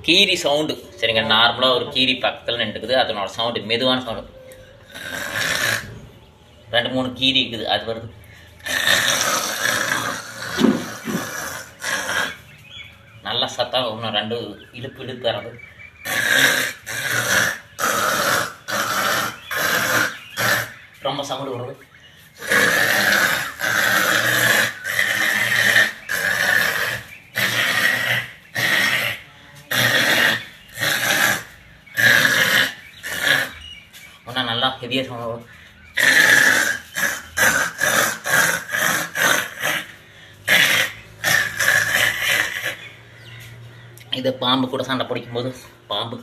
கீரி சவுண்டு சரிங்க. நார்மலாக ஒரு கீரி பக்கத்தில் நின்றுக்குது, அதனோட சவுண்டு மெதுவான சவுண்டு. 2-3 கீரி இருக்குது, அது வருது. நல்லா சத்தம் இன்னும் 2 இழுப்பு இழுப்பு வர்றது. ரொம்ப சவுண்டு வருது. இன்னும் நல்லா ஹெவியாக சவுண்டு வரும். இது பாம்பு கூட சண்டை பிடிக்கும்போது பாம்பு